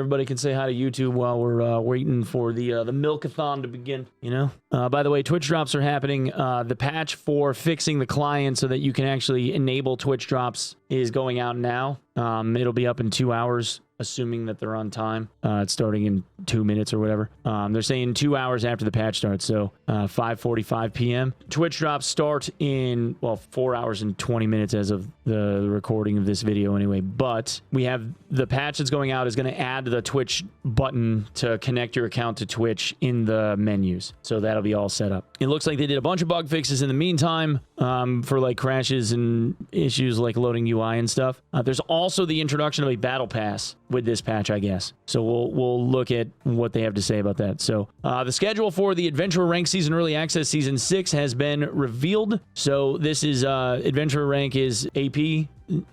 everybody can say hi to YouTube while we're waiting for the milkathon to begin, you know? By the way, Twitch drops are happening. The patch for fixing the client so that you can actually enable Twitch drops is going out now. It'll be up in 2 hours, assuming that they're on time. It's starting in 2 minutes or whatever. They're saying 2 hours after the patch starts, so 5:45 p.m. Twitch drops start in, well, 4 hours and 20 minutes as of the recording of this video anyway. But we have the patch that's going out is going to add the Twitch button to connect your account to Twitch in the menus. So that'll be all set up. It looks like they did a bunch of bug fixes in the meantime for like crashes and issues like loading UI and stuff. There's also the introduction of a battle pass with this patch, I guess. So we'll look at what they have to say about that. So the schedule for the Adventurer Rank Season Early Access Season 6 has been revealed. So this is Adventurer Rank is AP.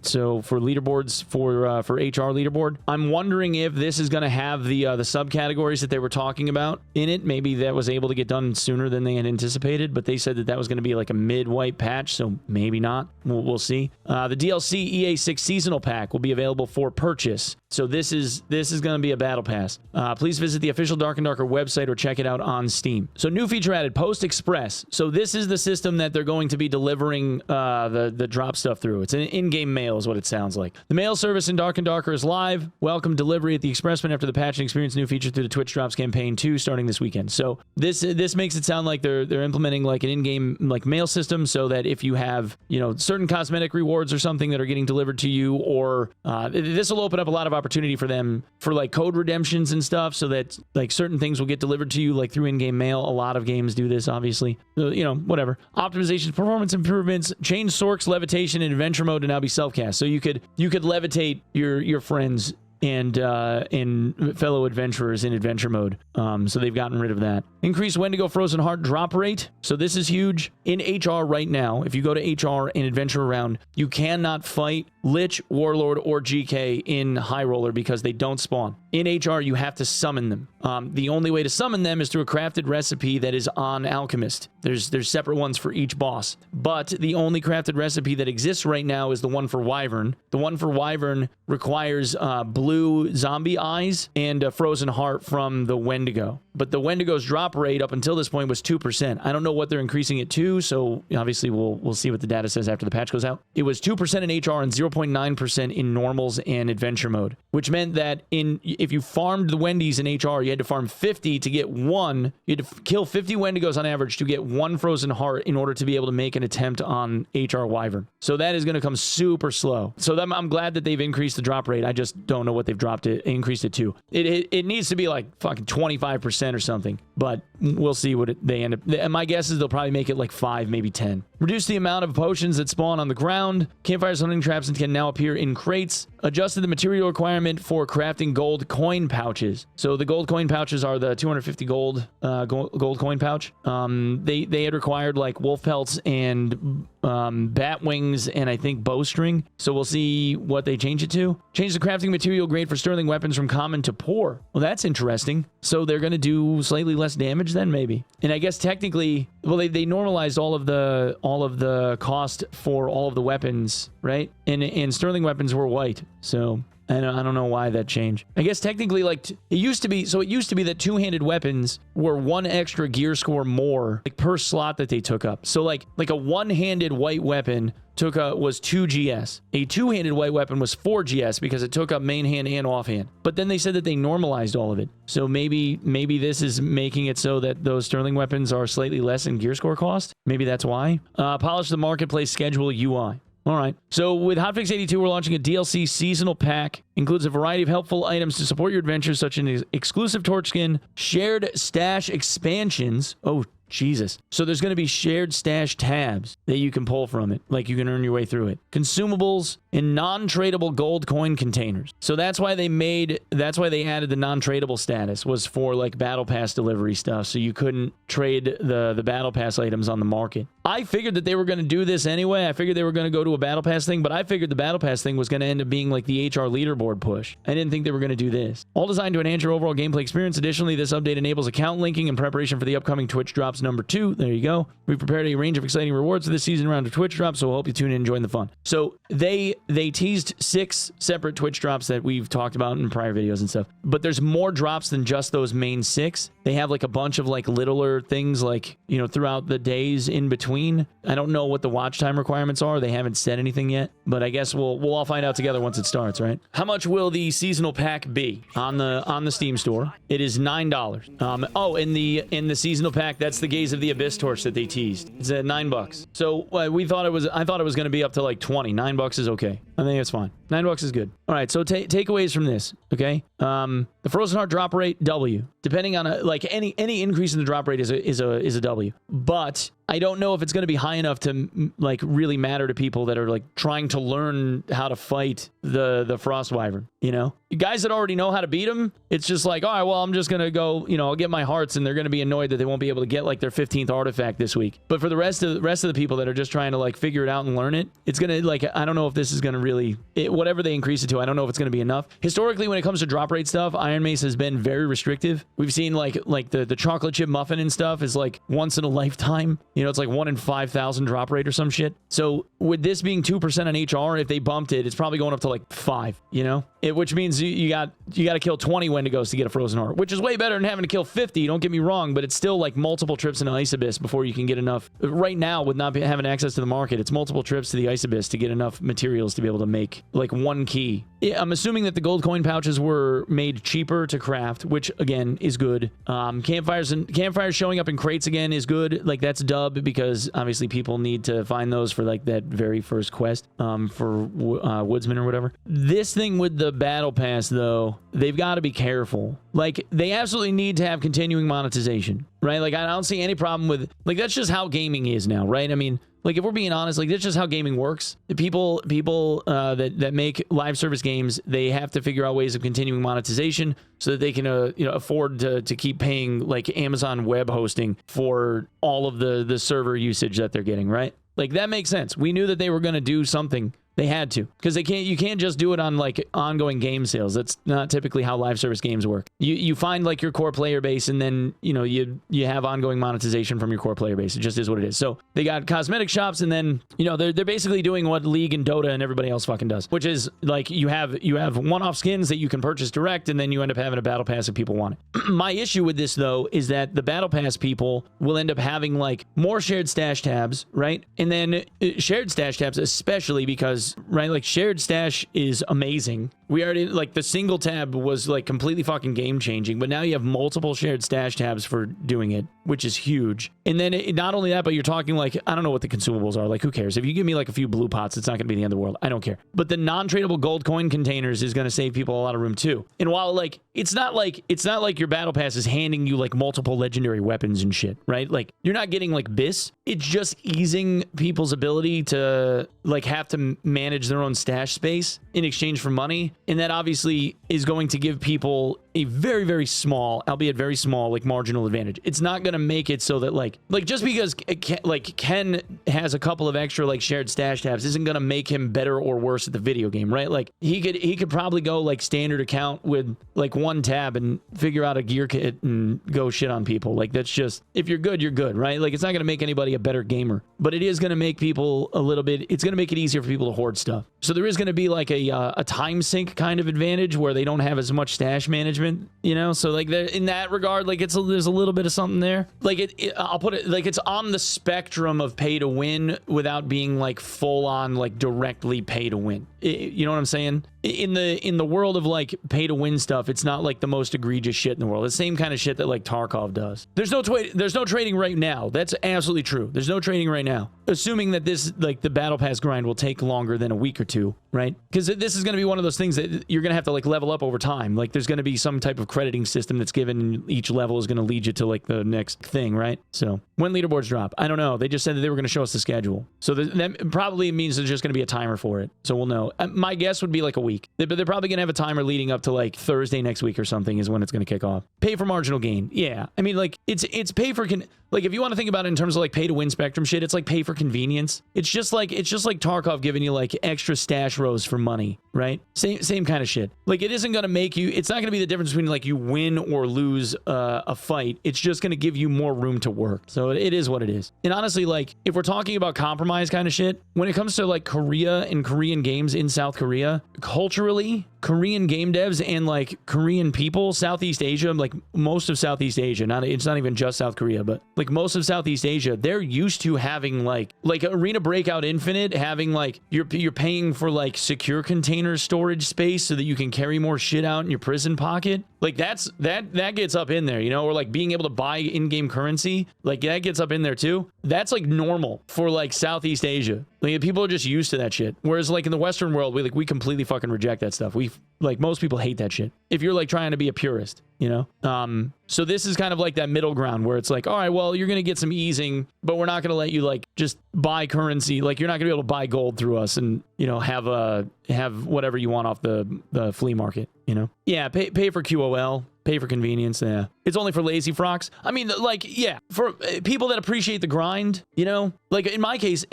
So for leaderboards, for HR leaderboard, I'm wondering if this is going to have the subcategories that they were talking about in it. Maybe that was able to get done sooner than they had anticipated, but they said that that was going to be like a mid-wipe patch, so maybe not. We'll see. The DLC EA6 Seasonal Pack will be available for purchase. So this is going to be a battle pass. Please visit the official Dark and Darker website or check it out on Steam. So new feature added, Post Express. So this is the system that they're going to be delivering the drop stuff through. It's an in-game mail is what it sounds like. The mail service in Dark and Darker is live. Welcome delivery at the Expressman after the patch and experience new feature through the Twitch Drops campaign 2 starting this weekend. So this makes it sound like they're implementing like an in-game like mail system so that if you have, you know, certain cosmetic rewards or something that are getting delivered to you, or this will open up a lot of opportunity for them for like code redemptions and stuff so that like certain things will get delivered to you like through in-game mail. A lot of games do this, obviously. So, you know, whatever. Optimizations, performance improvements, change Sork's levitation in adventure mode to now be self-cast. So you could levitate your friends and fellow adventurers in adventure mode. So they've gotten rid of that. Increased Wendigo Frozen Heart drop rate. So this is huge. In HR right now, if you go to HR and adventure around, you cannot fight Lich, Warlord, or GK in High Roller because they don't spawn. In HR, you have to summon them. The only way to summon them is through a crafted recipe that is on Alchemist. There's separate ones for each boss. But the only crafted recipe that exists right now is the one for Wyvern. The one for Wyvern requires blue zombie eyes and a frozen heart from the Wendigo. But the Wendigo's drop rate up until this point was 2%. I don't know what they're increasing it to, so obviously we'll see what the data says after the patch goes out. It was 2% in HR and 0.9% in normals and adventure mode, which meant that if you farmed the Wendies in HR, you had to farm 50 to get one. You had to kill 50 Wendigos on average to get one frozen heart in order to be able to make an attempt on HR Wyvern. So that is going to come super slow. So I'm glad that they've increased the drop rate. I just don't know what they've increased it to. It needs to be like fucking 25% or something, but we'll see what they end up. And my guess is they'll probably make it like 5, maybe 10. Reduce the amount of potions that spawn on the ground. Campfires, hunting traps, and can now appear in crates. Adjusted the material requirement for crafting gold coin pouches. So the gold coin pouches are the 250 gold coin pouch. They had required like wolf pelts and bat wings and I think bowstring. So we'll see what they change it to. Change the crafting material grade for sterling weapons from common to poor. Well, that's interesting. So they're going to do slightly less damage then, maybe. And I guess technically, well, they normalized all of the cost for all of the weapons, right? And sterling weapons were white. So I don't know why that changed. I guess technically, like, it used to be that two-handed weapons were 1 extra gear score more, like, per slot that they took up. So, like a one-handed white weapon was 2 GS. A two-handed white weapon was 4 GS because it took up main hand and offhand. But then they said that they normalized all of it. So maybe this is making it so that those sterling weapons are slightly less in gear score cost. Maybe that's why. Polish the marketplace schedule UI. All right. So with Hotfix 82, we're launching a DLC seasonal pack. Includes a variety of helpful items to support your adventures, such as exclusive torch skin, shared stash expansions. Oh, Jesus. So there's going to be shared stash tabs that you can pull from it. Like you can earn your way through it. Consumables and non-tradable gold coin containers. So that's why they added the non-tradable status, was for like battle pass delivery stuff. So you couldn't trade the battle pass items on the market. I figured that they were going to do this anyway. I figured they were going to go to a battle pass thing, but I figured the battle pass thing was going to end up being like the HR leaderboard push. I didn't think they were going to do this. All designed to enhance your overall gameplay experience. Additionally, this update enables account linking in preparation for the upcoming Twitch drops number 2. There you go. We've prepared a range of exciting rewards for this season round of Twitch drops, so we'll hope you tune in and join the fun. So they teased 6 separate Twitch drops that we've talked about in prior videos and stuff, but there's more drops than just those main 6. They have like a bunch of like littler things like, you know, throughout the days in between. I don't know what the watch time requirements are. They haven't said anything yet, but I guess we'll all find out together once it starts, right? How much will the seasonal pack be on the Steam store? It is $9. Oh, in the seasonal pack, that's the Gaze of the Abyss torch that they teased. It's at $9. So I thought it was going to be up to like 20. $9 is okay. I think it's fine. $9 is good. All right, so takeaways from this, okay? The Frozen Heart drop rate, W. Depending on like any increase in the drop rate is a W. But I don't know if it's going to be high enough to like really matter to people that are like trying to learn how to fight the Frost Wyvern, you know? You guys that already know how to beat them, it's just like, all right, well, I'm just going to go, you know, I'll get my hearts, and they're going to be annoyed that they won't be able to get like their 15th artifact this week. But for the rest of the people that are just trying to like figure it out and learn it, it's going to like, I don't know if this is going to really, whatever they increase it to, I don't know if it's going to be enough. Historically, when it comes to drop rate stuff, Iron Mace has been very restrictive. We've seen like the chocolate chip muffin and stuff is like once in a lifetime. You know, it's like 1 in 5,000 drop rate or some shit. So with this being 2% on HR, if they bumped it, it's probably going up to like 5, you know? Which means you got to kill 20 Wendigos to get a Frozen Heart, which is way better than having to kill 50. Don't get me wrong, but it's still like multiple trips into Ice Abyss before you can get enough. Right now, with not having access to the market, it's multiple trips to the Ice Abyss to get enough materials to be able to make like 1 key. I'm assuming that the gold coin pouches were made cheaper to craft, which again is good. Campfires showing up in crates again is good. Like that's dub, because obviously people need to find those for like that very first quest for woodsman or whatever. This thing with the battle pass though, they've got to be careful. Like they absolutely need to have continuing monetization, right? Like I don't see any problem with, like, that's just how gaming is now, right? I mean, like if we're being honest, like that's just how gaming works. People that make live service games, they have to figure out ways of continuing monetization so that they can you know, afford to keep paying like Amazon web hosting for all of the server usage that they're getting, right? Like that makes sense. We knew that they were going to do something. They had to, because you can't just do it on like ongoing game sales. That's not typically how live service games work. You find like your core player base, and then you know you have ongoing monetization from your core player base. It just is what it is. So they got cosmetic shops, and then you know they're basically doing what League and Dota and everybody else fucking does, which is like you have one-off skins that you can purchase direct, and then you end up having a battle pass if people want it. My issue with this though is that the battle pass people will end up having like more shared stash tabs, right? And then shared stash tabs, especially because, right, like shared stash is amazing. We already, like, the single tab was like completely fucking game changing, but now you have multiple shared stash tabs for doing it, which is huge. And then not only that, but you're talking like, I don't know what the consumables are. Like, who cares? If you give me like a few blue pots, it's not going to be the end of the world. I don't care. But the non-tradable gold coin containers is going to save people a lot of room too. And while like it's not like your battle pass is handing you like multiple legendary weapons and shit, right? Like you're not getting like BIS. It's just easing people's ability to like have to manage their own stash space in exchange for money. And that obviously is going to give people a very, very small, albeit very small, like marginal advantage. It's not going to make it so that like just because Ken has a couple of extra like shared stash tabs isn't going to make him better or worse at the video game, right? Like he could probably go like standard account with like 1 tab and figure out a gear kit and go shit on people. Like that's just, if you're good, you're good, right? Like it's not going to make anybody a better gamer, but it is going to make people a little bit, it's going to make it easier for people to hoard stuff. So there is going to be like a time sink kind of advantage where they don't have as much stash management, you know? So like in that regard, like there's a little bit of something there. Like I'll put it like it's on the spectrum of pay to win without being like full on like directly pay to win. You know what I'm saying? In the world of like pay to win stuff, it's not like the most egregious shit in the world. It's the same kind of shit that like Tarkov does. There's no trading right now. That's absolutely true. There's no trading right now. Assuming that this, like the battle pass grind will take longer than a week or two, right? Because this is going to be one of those things that you're going to have to like level up over time. Like there's going to be some type of crediting system that's given, and each level is going to lead you to like the next thing, right? So when leaderboards drop, I don't know. They just said that they were going to show us the schedule. So that probably means there's just going to be a timer for it. So we'll know. my guess would be like a week. But they're probably going to have a timer leading up to like Thursday next week or something is when it's going to kick off. Pay for marginal gain. Yeah. I mean, like, it's pay for... Like, if you want to think about it in terms of like pay to win Spectrum shit, it's like pay for convenience. It's just like Tarkov giving you like extra stash rows for money, right? Same kind of shit. Like, it isn't going to make you... It's not going to be the difference between like you win or lose a fight. It's just going to give you more room to work. So it is what it is. And honestly, like, if we're talking about compromise kind of shit, when it comes to like Korea and Korean games in South Korea, culturally, Korean game devs and like Korean people, Southeast Asia, like most of Southeast Asia, it's not even just South Korea, but like most of Southeast Asia, they're used to having like Arena Breakout Infinite, having like you're paying for like secure container storage space so that you can carry more shit out in your prison pocket. Like that gets up in there, you know, or like being able to buy in-game currency, like that gets up in there too. That's like normal for like Southeast Asia. Like people are just used to that shit. Whereas like in the Western world, we completely fucking reject that stuff. Like most people hate that shit. If you're like trying to be a purist, you know? So this is kind of like that middle ground where it's like, all right, well, you're going to get some easing, but we're not going to let you like just buy currency. Like you're not going to be able to buy gold through us and, you know, have whatever you want off the flea market, you know? Yeah, pay for QOL. Pay for convenience, yeah. It's only for lazy frocks. I mean, like, yeah, for people that appreciate the grind, you know? Like, in my case,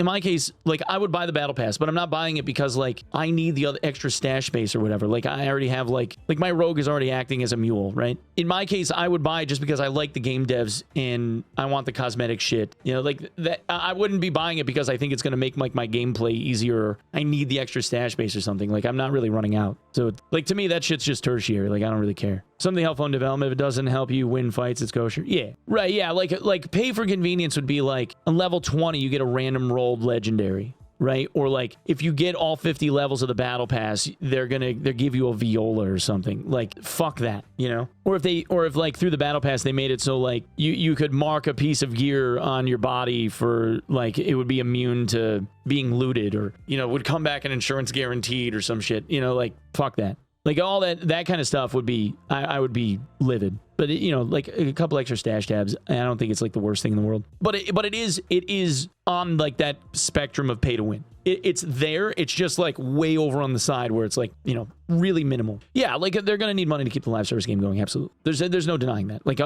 like, I would buy the battle pass, but I'm not buying it because, like, I need the other extra stash space or whatever. Like, I already have, like my rogue is already acting as a mule, right? In my case, I would buy just because I like the game devs and I want the cosmetic shit. You know, like, that I wouldn't be buying it because I think it's going to make, like, my gameplay easier. Or I need the extra stash space or something. Like, I'm not really running out. So, like, to me, that shit's just tertiary. Like, I don't really care. Something helpful in development. If it doesn't help you win fights, it's kosher. Yeah. Right, yeah. Like pay for convenience would be like, on level 20, you get a random rolled legendary. Right? Or like if you get all 50 levels of the battle pass, they'll give you a viola or something. Like fuck that, you know? Or if like through the battle pass they made it so like you could mark a piece of gear on your body for like it would be immune to being looted or, you know, would come back an insurance guaranteed or some shit, you know, like fuck that. Like all that kind of stuff would be, I would be livid. But it, you know, like a couple extra stash tabs, I don't think it's like the worst thing in the world. But it is on like that spectrum of pay to win. It's there. It's just like way over on the side where it's like, you know, really minimal. Yeah, like they're gonna need money to keep the live service game going. Absolutely. There's no denying that. Like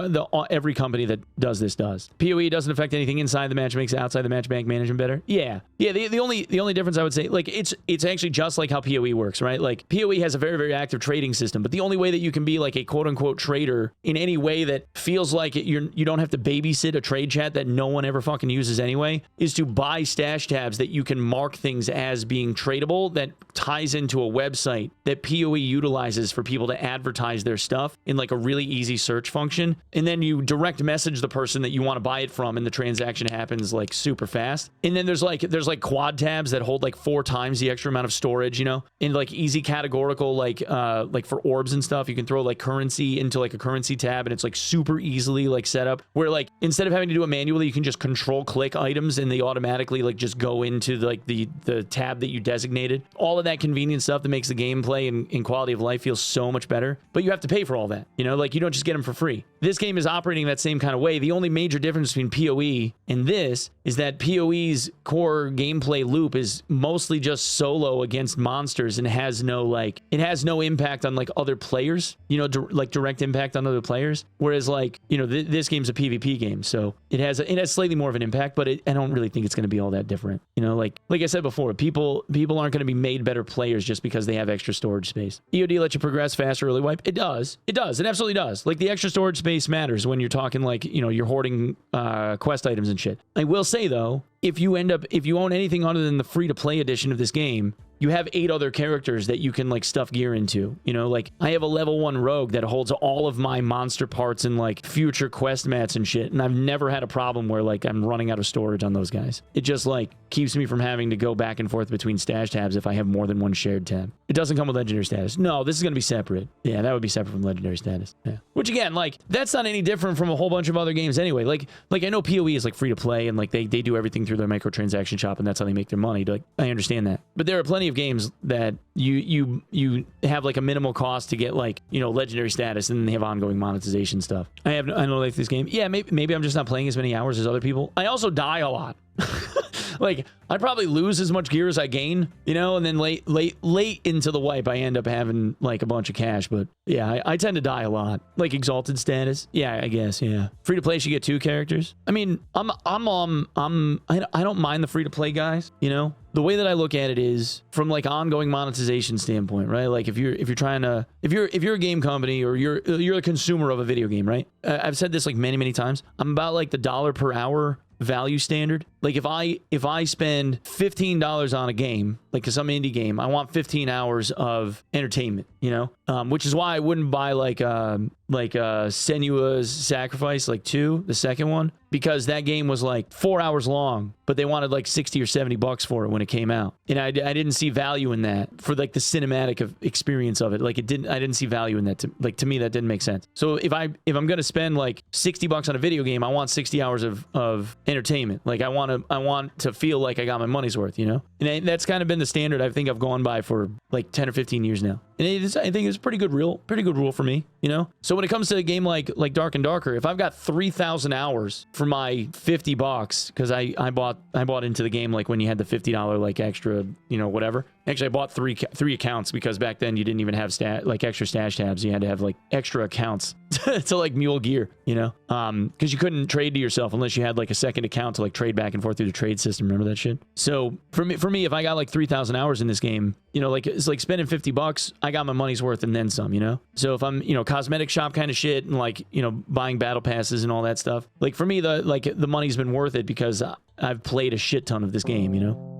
every company that does this does. PoE doesn't affect anything inside the match, makes outside the match bank management better. Yeah. The only difference I would say, like it's actually just like how PoE works, right? Like PoE has a very, very active trading system, but the only way that you can be like a quote unquote trader in any way that feels like you don't have to babysit a trade chat that no one ever fucking uses anyway is to buy stash tabs that you can mark things as being tradable that ties into a website that PoE utilizes for people to advertise their stuff in like a really easy search function. And then you direct message the person that you want to buy it from and the transaction happens like super fast. And then there's like quad tabs that hold like 4 times the extra amount of storage, you know, in like easy categorical, like for orbs and stuff, you can throw like currency into like a currency tab and it's like super easily like set up where like instead of having to do it manually, you can just control click items and they automatically like just go into like the tab that you designated. All of that convenient stuff that makes the gameplay and quality of life feel so much better, but you have to pay for all that, you know, like you don't just get them for free. This game is operating that same kind of way. The only major difference between PoE and this is that PoE's core gameplay loop is mostly just solo against monsters and has no impact on like other players, you know, like direct impact on other players. Whereas like, you know, this game's a PvP game, so it has slightly more of an impact, but I don't really think it's going to be all that different. You know, like I said before, people aren't going to be made better players just because they have extra storage space. EOD lets you progress faster, early wipe. It does. It absolutely does. Like the extra storage space matters when you're talking like, you know, you're hoarding quest items and shit. I will say though, if you own anything other than the free-to-play edition of this game, you have 8 other characters that you can like stuff gear into. You know, like I have a level 1 rogue that holds all of my monster parts and like future quest mats and shit, and I've never had a problem where like I'm running out of storage on those guys. It just like keeps me from having to go back and forth between stash tabs if I have more than one shared tab. It doesn't come with legendary status. No, this is going to be separate. Yeah, that would be separate from legendary status. Yeah. Which again, like that's not any different from a whole bunch of other games anyway. Like I know PoE is like free to play and like they do everything through their microtransaction shop and that's how they make their money. Like I understand that. But there are plenty of games that you have like a minimal cost to get like, you know, legendary status and then they have ongoing monetization stuff. I don't like this game. Yeah, maybe I'm just not playing as many hours as other people. I also die a lot. Like, I'd probably lose as much gear as I gain, you know, and then late into the wipe, I end up having like a bunch of cash. But yeah, I tend to die a lot. Like exalted status. Yeah, I guess. Yeah. Free to play should get 2 characters. I mean, I don't mind the free to play guys, you know. The way that I look at it is from like ongoing monetization standpoint, right? Like if you're trying to, if you're a game company or you're a consumer of a video game, right? I've said this like many times. I'm about like the dollar per hour value standard. Like if I spend $15 on a game, like some indie game, I want 15 hours of entertainment, you know, which is why I wouldn't buy like Senua's Sacrifice, like 2, the second one, because that game was like 4 hours long, but they wanted like 60 or 70 bucks for it when it came out. And I didn't see value in that for like the cinematic experience of it. Like I didn't see value in that. To me, that didn't make sense. So if I'm going to spend like 60 bucks on a video game, I want 60 hours of entertainment. Like I want to feel like I got my money's worth, you know? And that's kind of been the standard I think I've gone by for like 10 or 15 years now. And I think it's pretty good rule for me, you know? So when it comes to a game like Dark and Darker, if I've got 3,000 hours for my 50 bucks, because I bought into the game like when you had the $50 like extra, you know, whatever. Actually, I bought three accounts because back then you didn't even have extra stash tabs. You had to have like extra accounts to like mule gear, you know? Because you couldn't trade to yourself unless you had like a second account to like trade back and forth through the trade system. Remember that shit? So for me, if I got like 3,000 hours in this game, you know, like it's like spending 50 bucks, I got my money's worth and then some, you know? So if I'm, you know, cosmetic shop kind of shit and like, you know, buying battle passes and all that stuff, like for me, the money's been worth it because I've played a shit ton of this game, you know?